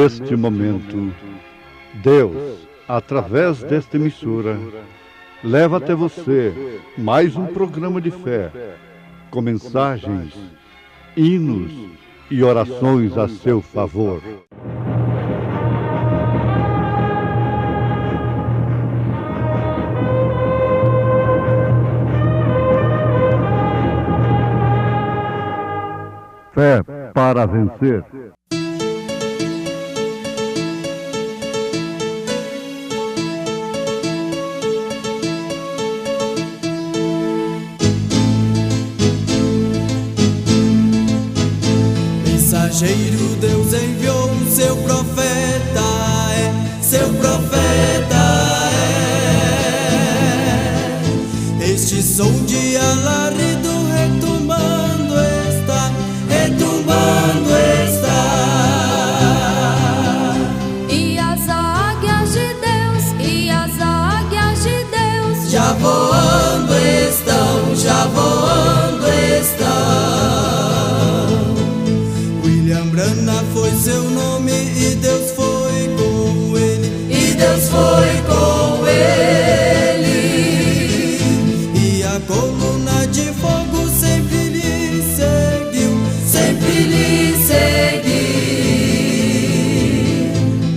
neste momento, Deus, através desta emissora, leva até você mais um programa de fé, com mensagens, hinos e orações a seu favor. Fé para vencer. Mensageiro, Deus enviou o seu profeta, seu profeta Este som de alarido retumbando está, retumbando está. E as águias de Deus, e as águias de Deus já voando estão, já voando estão. William Branham foi seu nome e Deus foi com ele, e Deus foi com ele. E a coluna de fogo sempre lhe seguiu, sempre lhe seguiu.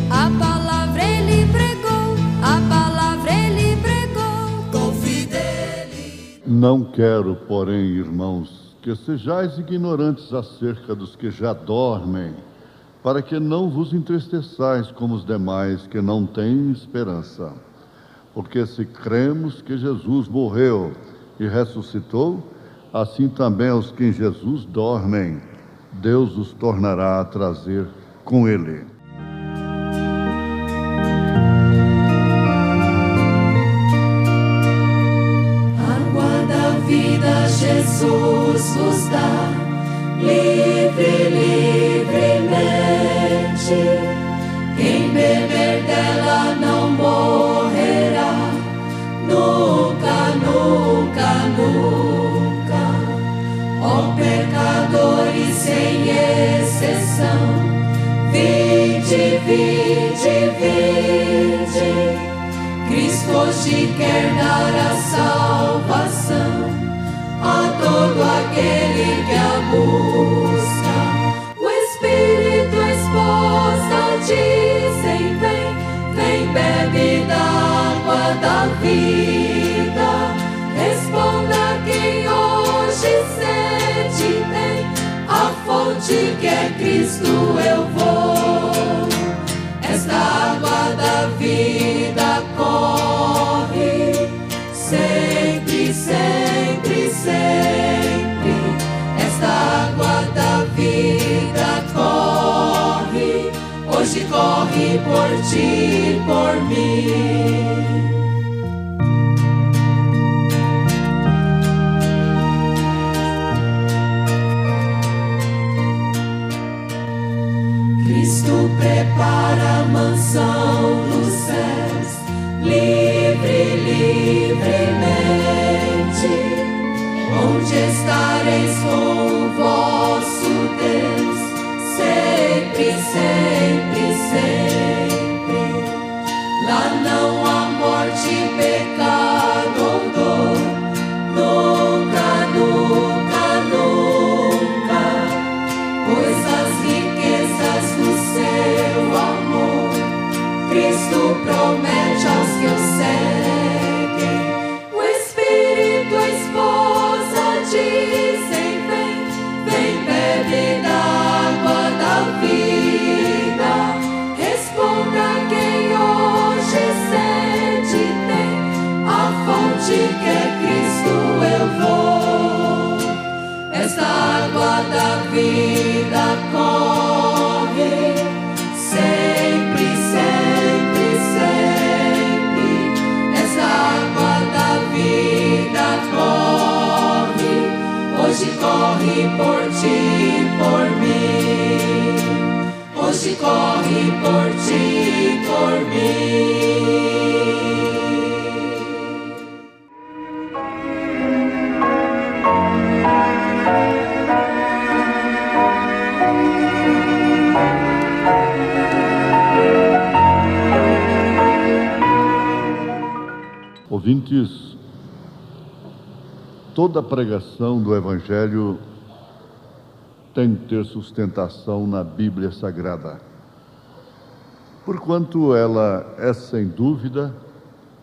A palavra ele pregou, a palavra ele pregou com fidelidade. Não quero, porém, irmãos, que sejais ignorantes acerca dos que já dormem, para que não vos entristeçais como os demais que não têm esperança. Porque se cremos que Jesus morreu e ressuscitou, assim também os que em Jesus dormem, Deus os tornará a trazer com ele. Água da vida Jesus nos dá, livre, livremente. Quem beber dela não morrerá, nunca, nunca, nunca. Ó pecadores sem exceção, vinde, vinde, vinde. Cristo hoje quer dar a salvação a todo aquele que a busca. O Espírito, a esposa dizem: vem, vem, bebe da água da vida. Responda quem hoje sede tem, a fonte que é Cristo eu vou. Esta água da vida corre sempre, sempre, sempre. Esta água da vida corre, hoje corre por ti, por mim. Cristo prepara a mansão nos céus, livre, livremente, onde estareis com o vosso Deus, sempre, sempre, sempre. Lá não há morte, pecado ou dor, nunca, nunca, nunca, pois as riquezas do seu amor Cristo promete aos que o seguem. O Espírito, a esposa dizem: vem, vem, bebe da água da vida. Responda quem hoje sede tem, a fonte que é Cristo eu vou. Esta água da vida corre sempre, sempre, sempre. Esta água da vida corre, hoje corre por ti, por mim. Hoje corre por ti, por mim. Ouvintes, toda pregação do Evangelho tem que ter sustentação na Bíblia Sagrada, porquanto ela é, sem dúvida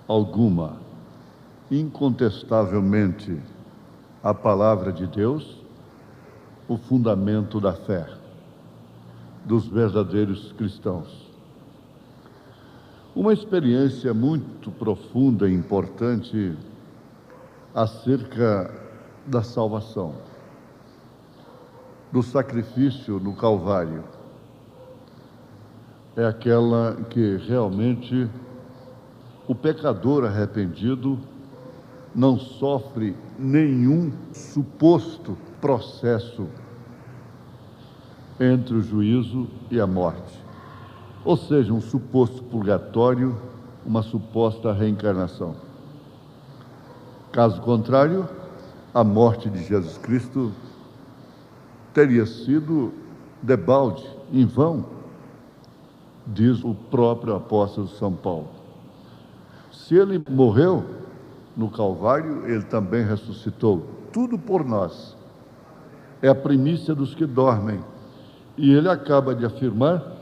alguma, incontestavelmente, a palavra de Deus, o fundamento da fé dos verdadeiros cristãos. Uma experiência muito profunda e importante acerca da salvação, do sacrifício no Calvário, é aquela que realmente o pecador arrependido não sofre nenhum suposto processo entre o juízo e a morte, ou seja, um suposto purgatório, uma suposta reencarnação. Caso contrário, a morte de Jesus Cristo teria sido debalde, em vão, diz o próprio apóstolo São Paulo. Se ele morreu no Calvário, ele também ressuscitou, tudo por nós. É a primícia dos que dormem. E ele acaba de afirmar,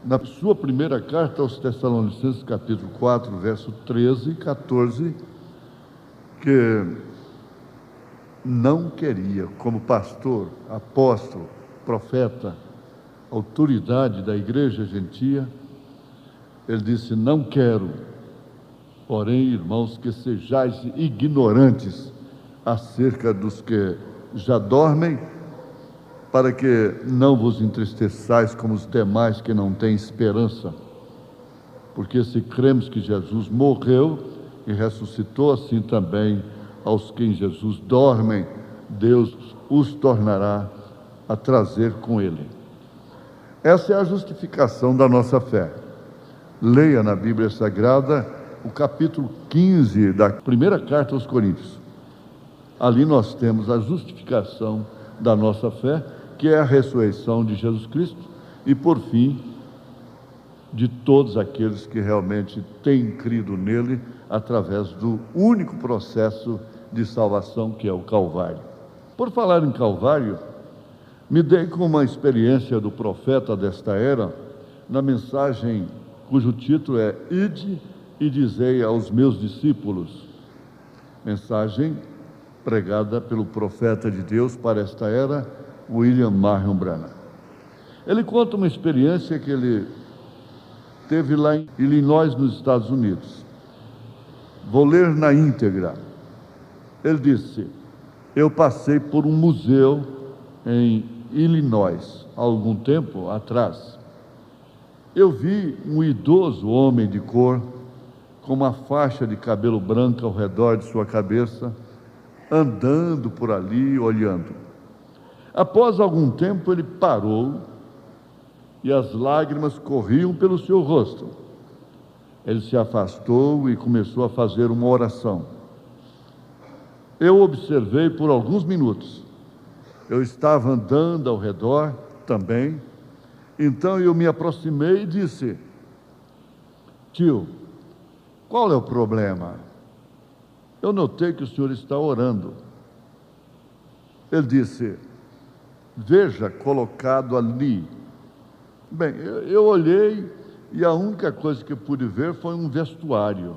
na sua primeira carta aos Tessalonicenses, capítulo 4, verso 13 e 14, que não queria, como pastor, apóstolo, profeta, autoridade da igreja gentia, ele disse: não quero, porém, irmãos, que sejais ignorantes acerca dos que já dormem, para que não vos entristeçais como os demais que não têm esperança. Porque se cremos que Jesus morreu e ressuscitou, assim também aos que em Jesus dormem, Deus os tornará a trazer com ele. Essa é a justificação da nossa fé. Leia na Bíblia Sagrada o capítulo 15 da primeira carta aos Coríntios. Ali nós temos a justificação da nossa fé, que é a ressurreição de Jesus Cristo e, por fim, de todos aqueles que realmente têm crido nele através do único processo de salvação que é o Calvário. Por falar em Calvário, me dei com uma experiência do profeta desta era, na mensagem cujo título é Ide e dizei aos meus discípulos, mensagem pregada pelo profeta de Deus para esta era, William Marion Branham. Ele conta uma experiência que ele teve lá em Illinois, nos Estados Unidos. Vou ler na íntegra. Ele disse: eu passei por um museu em Illinois, há algum tempo atrás. Eu vi um idoso homem de cor, com uma faixa de cabelo branco ao redor de sua cabeça, andando por ali, olhando. Após algum tempo, ele parou e as lágrimas corriam pelo seu rosto. Ele se afastou e começou a fazer uma oração. Eu observei por alguns minutos. Eu estava andando ao redor também. Então eu me aproximei e disse: tio, qual é o problema? Eu notei que o senhor está orando. Ele disse: veja, colocado ali. Bem, eu olhei e a única coisa que eu pude ver foi um vestuário.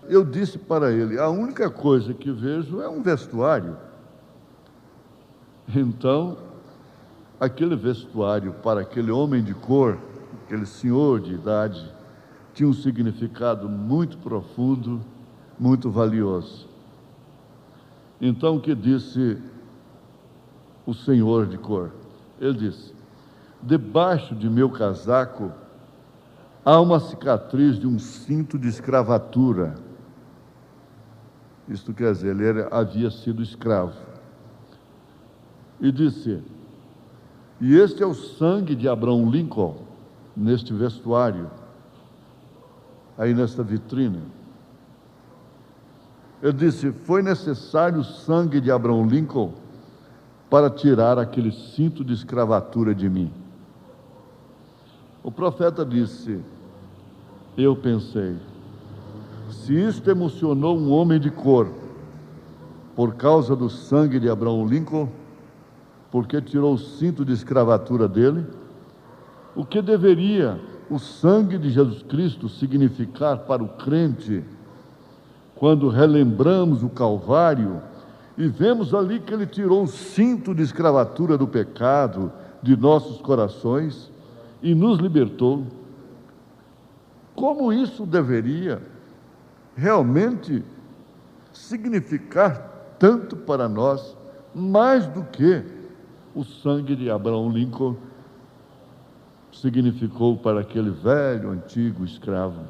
Eu disse para ele: a única coisa que vejo é um vestuário. Então, aquele vestuário para aquele homem de cor, aquele senhor de idade, tinha um significado muito profundo, muito valioso. Então, o que disse o senhor de cor? Ele disse: debaixo de meu casaco há uma cicatriz de um cinto de escravatura. Isto quer dizer, ele havia sido escravo. E disse: e este é o sangue de Abraham Lincoln, neste vestuário, aí nesta vitrine. Ele disse: foi necessário o sangue de Abraham Lincoln para tirar aquele cinto de escravatura de mim. O profeta disse: eu pensei, Se isto emocionou um homem de cor por causa do sangue de Abraham Lincoln, porque tirou o cinto de escravatura dele, o que deveria o sangue de Jesus Cristo significar para o crente quando relembramos o Calvário e vemos ali que ele tirou o cinto de escravatura do pecado de nossos corações e nos libertou? Como isso deveria realmente significar tanto para nós, mais do que o sangue de Abraham Lincoln significou para aquele velho, antigo escravo.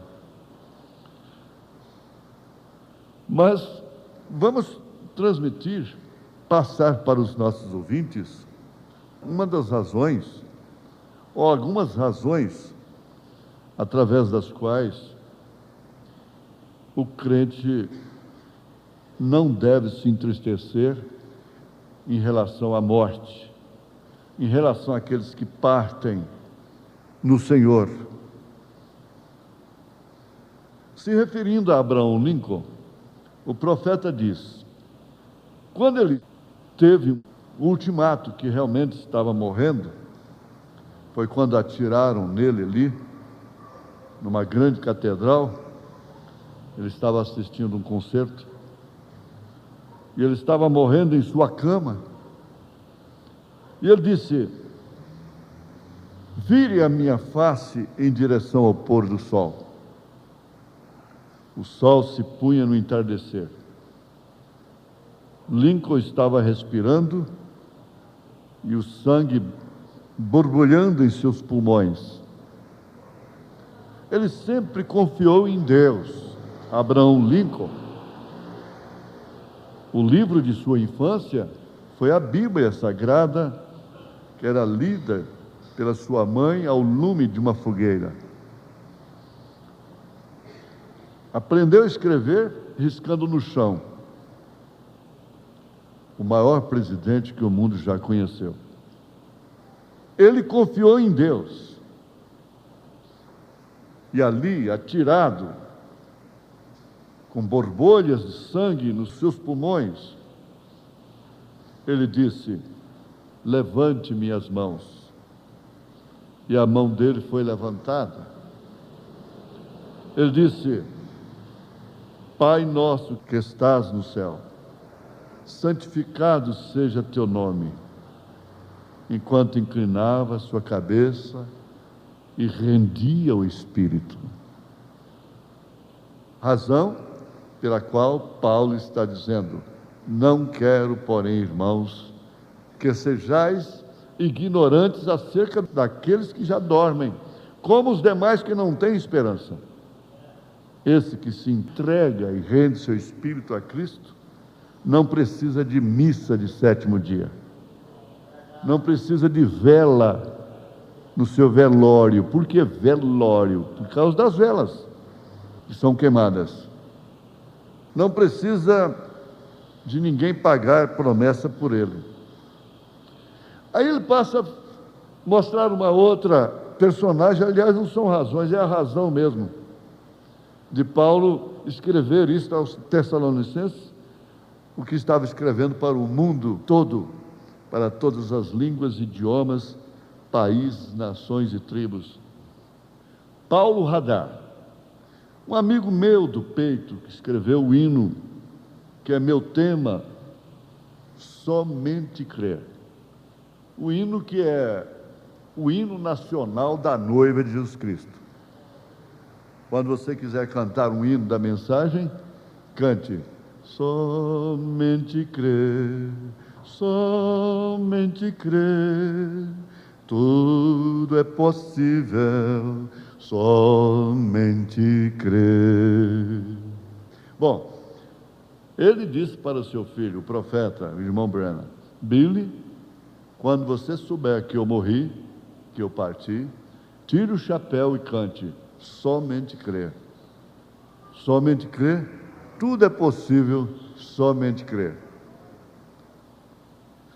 Mas vamos transmitir, passar para os nossos ouvintes, uma das razões, ou algumas razões, através das quais o crente não deve se entristecer em relação à morte, em relação àqueles que partem no Senhor. Se referindo a Abraham Lincoln, o profeta diz: quando ele teve o ultimato que realmente estava morrendo, foi quando atiraram nele ali, numa grande catedral. Ele estava assistindo um concerto e ele estava morrendo em sua cama, e ele disse: vire a minha face em direção ao pôr do sol. O sol se punha no entardecer. Lincoln estava respirando e o sangue borbulhando em seus pulmões. Ele sempre confiou em Deus. Abraham Lincoln, o livro de sua infância foi a Bíblia Sagrada, que era lida pela sua mãe ao lume de uma fogueira. Aprendeu a escrever riscando no chão. O maior presidente que o mundo já conheceu. Ele confiou em Deus. E ali, atirado, com borbolhas de sangue nos seus pulmões, ele disse: levante minhas mãos. E a mão dele foi levantada. Ele disse: Pai nosso que estás no céu, santificado seja teu nome. Enquanto inclinava sua cabeça e rendia o espírito. Razão pela qual Paulo está dizendo: não quero, porém, irmãos, que sejais ignorantes acerca daqueles que já dormem, como os demais que não têm esperança. Esse que se entrega e rende seu espírito a Cristo, não precisa de missa de sétimo dia, não precisa de vela no seu velório. Por que velório? Por causa das velas que são queimadas. Não precisa de ninguém pagar promessa por ele. Aí ele passa a mostrar uma outra personagem. Aliás, não são razões, é a razão mesmo de Paulo escrever isso aos Tessalonicenses, o que estava escrevendo para o mundo todo, para todas as línguas, idiomas, países, nações e tribos. Paulo Radar, um amigo meu do peito, que escreveu o hino, que é meu tema, Somente Crer. O hino que é o hino nacional da noiva de Jesus Cristo. Quando você quiser cantar um hino da mensagem, cante: somente crer, somente crer, tudo é possível, somente crer. Bom, ele disse para o seu filho, o profeta, o irmão Branham: Billy, quando você souber que eu morri, que eu parti, tire o chapéu e cante: somente crer. Somente crer, tudo é possível, somente crer.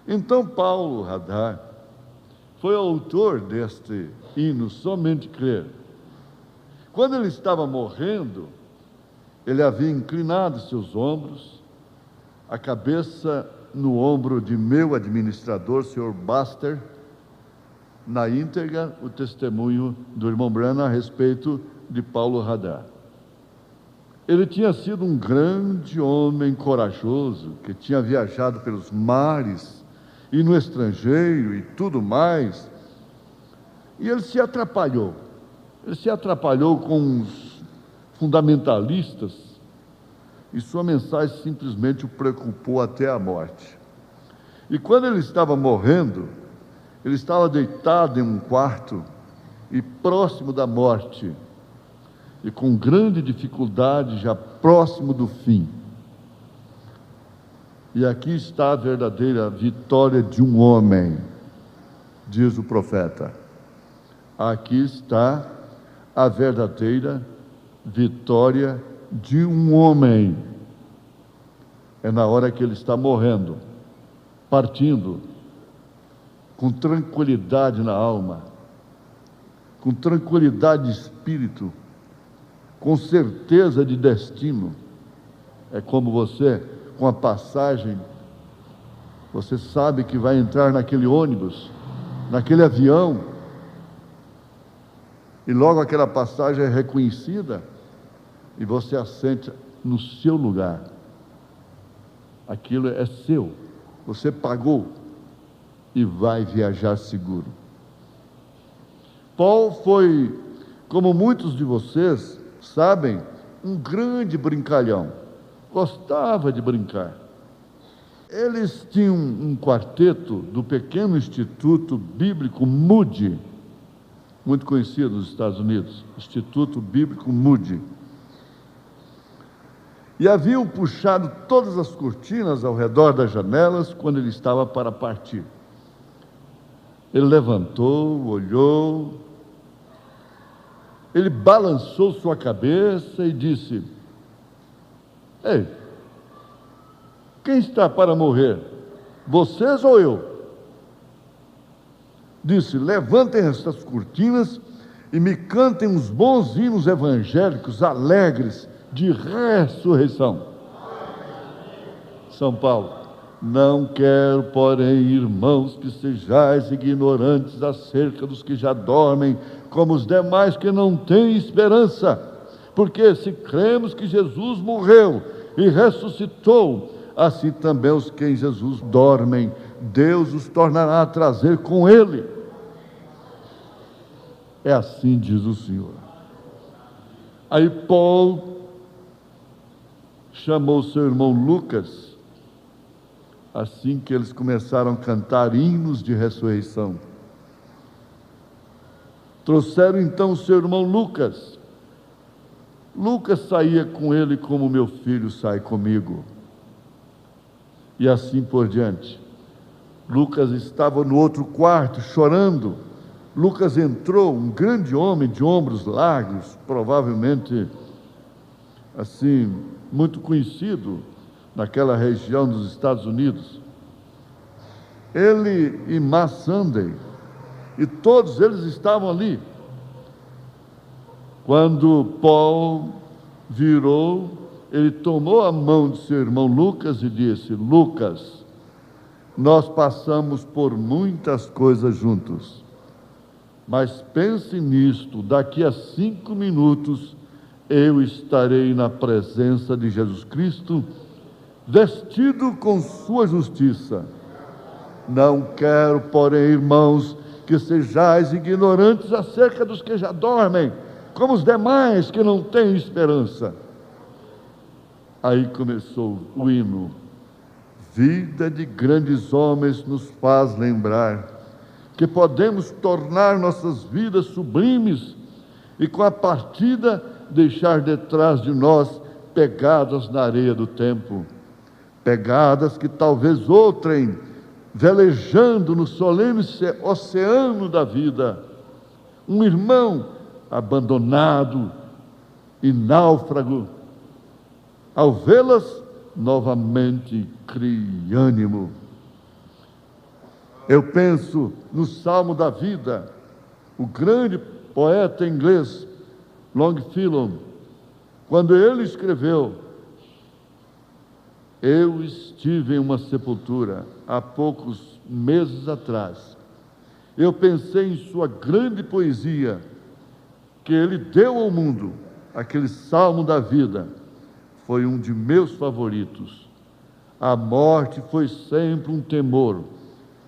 Então Paulo Radar foi autor deste hino, Somente Crer. Quando ele estava morrendo, Ele havia inclinado seus ombros, a cabeça no ombro de meu administrador, Sr. Buster, na íntegra o testemunho do irmão Branham a respeito de Paulo Hadar. Ele tinha sido um grande homem corajoso, que tinha viajado pelos mares e no estrangeiro e tudo mais, e ele se atrapalhou. Ele se atrapalhou com os fundamentalistas, e sua mensagem simplesmente o preocupou até a morte. E quando ele estava morrendo, ele estava deitado em um quarto e próximo da morte, e com grande dificuldade, já próximo do fim. E aqui está a verdadeira vitória de um homem, diz o profeta. Aqui está a verdadeira vitória de um homem. É na hora que ele está morrendo, partindo, com tranquilidade na alma, com tranquilidade de espírito, com certeza de destino. É como você, com a passagem, você sabe que vai entrar naquele ônibus, naquele avião, e logo aquela passagem é reconhecida, e você assenta no seu lugar. Aquilo é seu, você pagou, e vai viajar seguro. Paul foi, como muitos de vocês sabem, um grande brincalhão, gostava de brincar. Eles tinham um quarteto do pequeno Instituto Bíblico Moody, muito conhecido nos Estados Unidos, Instituto Bíblico Moody. E haviam puxado todas as cortinas ao redor das janelas quando ele estava para partir. Ele levantou, olhou, ele balançou sua cabeça e disse: ei, quem está para morrer? Vocês ou eu? Disse: levantem estas cortinas e me cantem uns bons hinos evangélicos alegres de ressurreição. São Paulo. Não quero, porém, irmãos, que sejais ignorantes acerca dos que já dormem, como os demais que não têm esperança. Porque se cremos que Jesus morreu e ressuscitou, assim também os que em Jesus dormem, Deus os tornará a trazer com Ele. É assim diz o Senhor. Aí Paulo chamou seu irmão Lucas, assim que eles começaram a cantar hinos de ressurreição. Trouxeram então o seu irmão Lucas. Lucas saía com ele como meu filho sai comigo. E assim por diante. Lucas estava no outro quarto chorando. Lucas entrou, um grande homem de ombros largos, provavelmente assim, muito conhecido naquela região dos Estados Unidos. Ele e Ma Sunday, e todos eles estavam ali. Quando Paul virou, ele tomou a mão de seu irmão Lucas e disse: Lucas, nós passamos por muitas coisas juntos, mas pense nisto, daqui a 5 minutos eu estarei na presença de Jesus Cristo, vestido com sua justiça. Não quero, porém, irmãos, que sejais ignorantes acerca dos que já dormem, como os demais que não têm esperança. Aí começou o hino. Vida de grandes homens nos faz lembrar que podemos tornar nossas vidas sublimes e com a partida deixar detrás de nós pegadas na areia do tempo, pegadas que talvez outrem, velejando no solene oceano da vida, um irmão abandonado e náufrago, ao vê-las novamente cria ânimo. Eu penso no Salmo da Vida, o grande poeta inglês Longfellow, Quando ele escreveu: eu estive em uma sepultura há poucos meses atrás, eu pensei em sua grande poesia, que ele deu ao mundo, aquele Salmo da Vida, foi um de meus favoritos. A morte foi sempre um temor.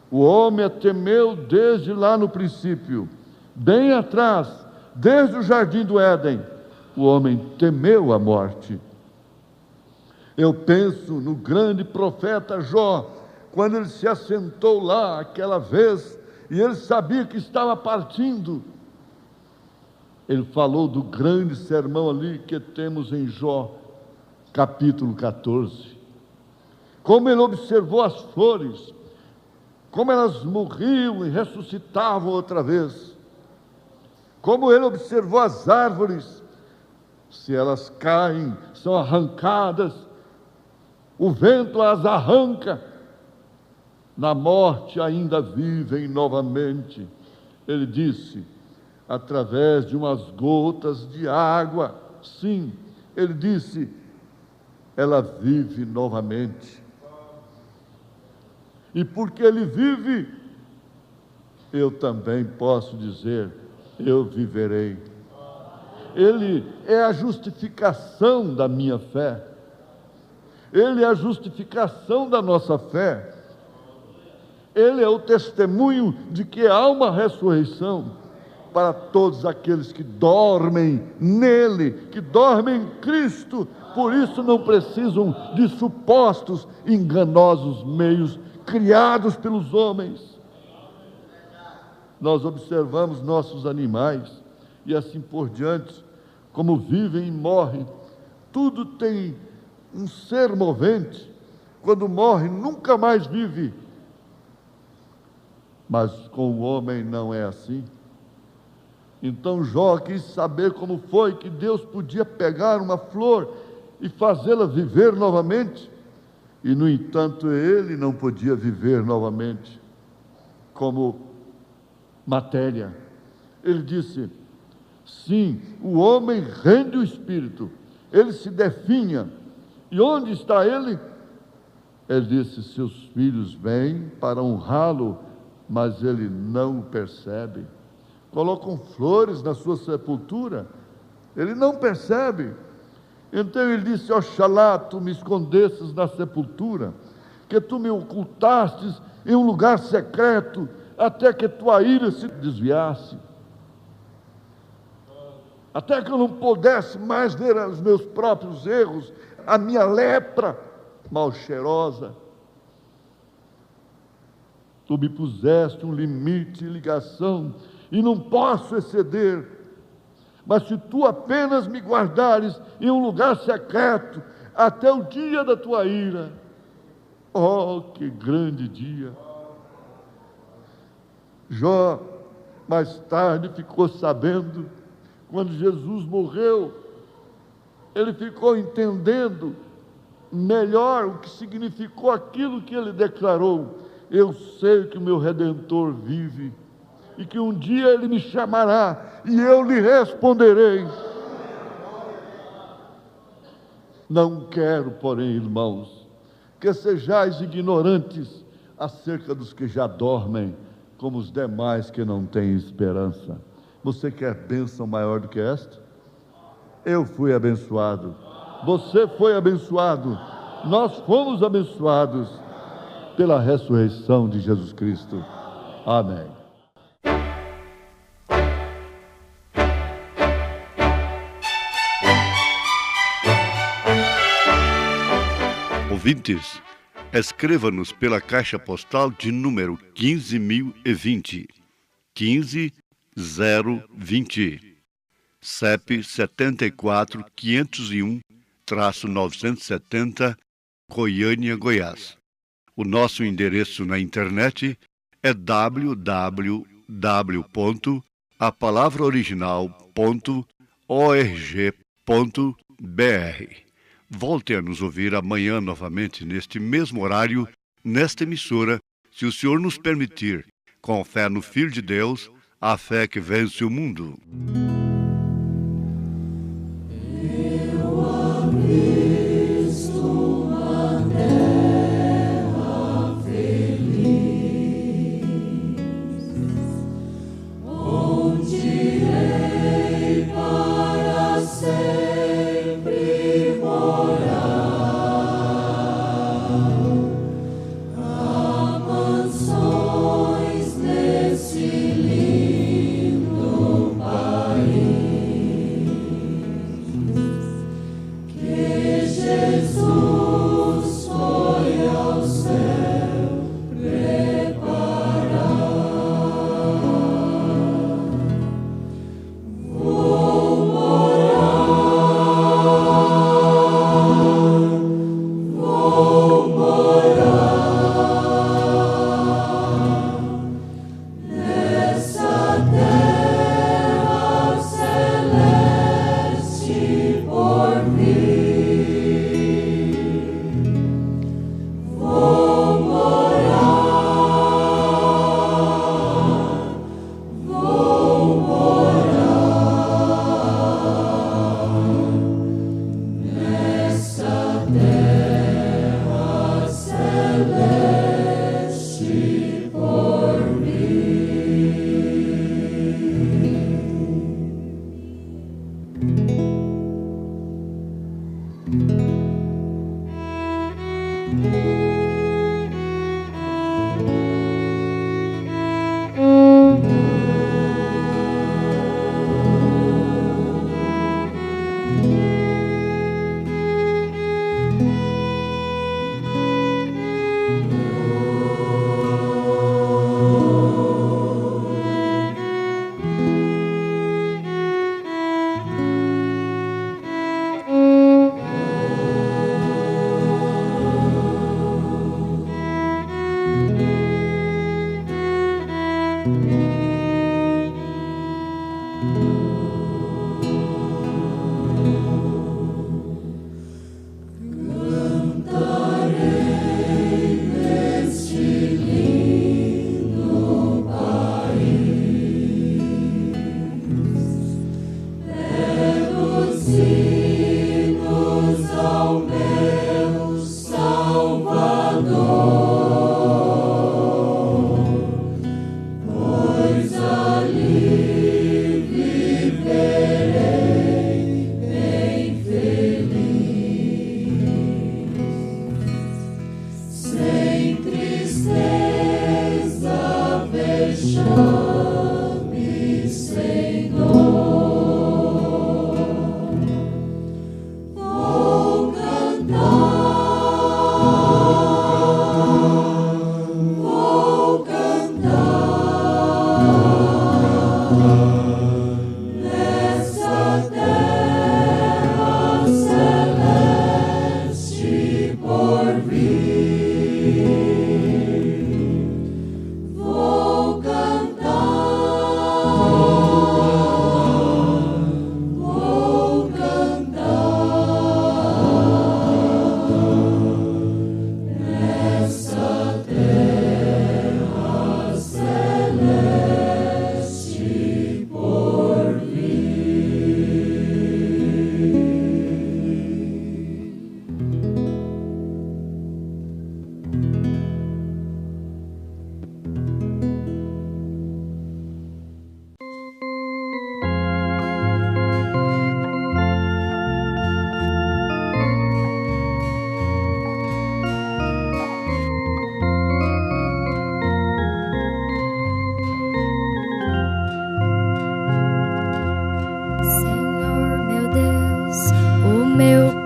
O homem a temeu desde lá no princípio, bem atrás, desde o jardim do Éden, o homem temeu a morte. Eu penso no grande profeta Jó, quando ele se assentou lá aquela vez, e ele sabia que estava partindo. Ele falou do grande sermão ali que temos em Jó, capítulo 14. Como ele observou as flores, como elas morriam e ressuscitavam outra vez. Como ele observou as árvores, se elas caem, são arrancadas, o vento as arranca, na morte ainda vivem novamente. Ele disse, através de umas gotas de água, sim, ele disse, ela vive novamente. E porque ele vive, eu também posso dizer, eu viverei. Ele é a justificação da minha fé. Ele é a justificação da nossa fé. Ele é o testemunho de que há uma ressurreição para todos aqueles que dormem nele, que dormem em Cristo. Por isso não precisam de supostos enganosos meios criados pelos homens. Nós observamos nossos animais e assim por diante, como vivem e morrem. Tudo tem um ser movente. Quando morre, nunca mais vive. Mas com o homem não é assim. Então Jó quis saber como foi que Deus podia pegar uma flor e fazê-la viver novamente. E, no entanto, ele não podia viver novamente como matéria. Ele disse, sim, o homem rende o espírito, ele se definha. E onde está ele? Ele disse, seus filhos vêm para honrá-lo, mas ele não o percebe. Colocam flores na sua sepultura, ele não percebe. Então ele disse, oxalá tu me escondesses na sepultura, que tu me ocultastes em um lugar secreto, até que tua ira se desviasse, até que eu não pudesse mais ver os meus próprios erros, a minha lepra mal cheirosa. Tu me puseste um limite e ligação, e não posso exceder. Mas se tu apenas me guardares em um lugar secreto, até o dia da tua ira, oh, que grande dia! Jó, mais tarde, ficou sabendo, quando Jesus morreu, ele ficou entendendo melhor o que significou aquilo que ele declarou. Eu sei que o meu Redentor vive, e que um dia ele me chamará, e eu lhe responderei. Não quero, porém, irmãos, que sejais ignorantes acerca dos que já dormem, como os demais que não têm esperança. Você quer bênção maior do que esta? Eu fui abençoado, você foi abençoado, nós fomos abençoados pela ressurreição de Jesus Cristo. Amém. Ouvintes, escreva-nos pela caixa postal de número 15.020, 15020, CEP 74.501-970, Goiânia, Goiás. O nosso endereço na internet é www.apalavraoriginal.org.br. Volte a nos ouvir amanhã novamente, neste mesmo horário, nesta emissora, se o Senhor nos permitir, com fé no Filho de Deus, a fé que vence o mundo. Eu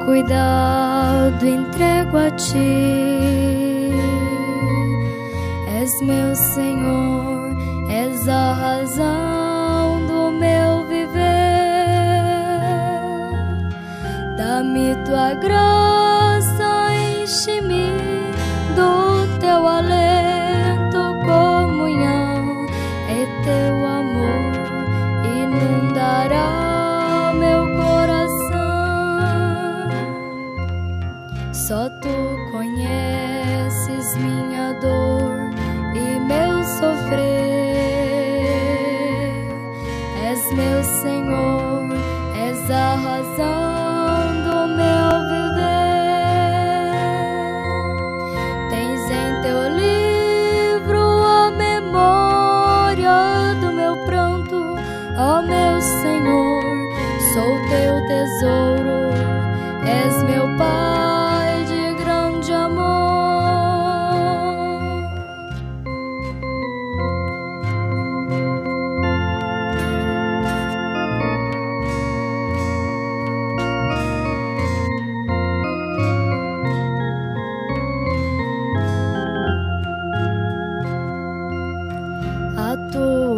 Cuidado entrego a ti, és meu Senhor, és a razão do meu viver. Dá-me tua graça, enche-me do teu alento, comunhão é teu amor, inundará meu coração. Só tu conheces minha dor e meu sofrer. És meu Senhor, és a razão do meu viver. Tens em teu livro a memória do meu pranto, ó meu Senhor, sou teu tesouro, és meu Pai.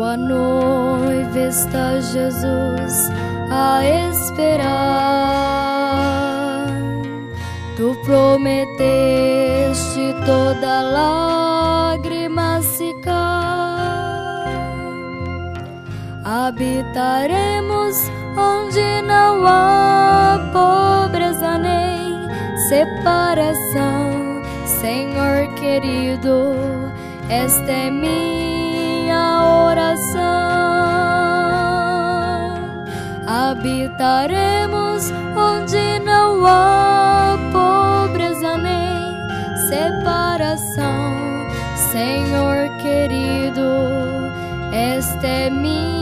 A noiva está Jesus a esperar. Tu prometeste toda lágrima secar. Habitaremos onde não há pobreza nem separação. Senhor querido, esta é minha oração. Habitaremos onde não há pobreza nem separação. Senhor querido, esta é minha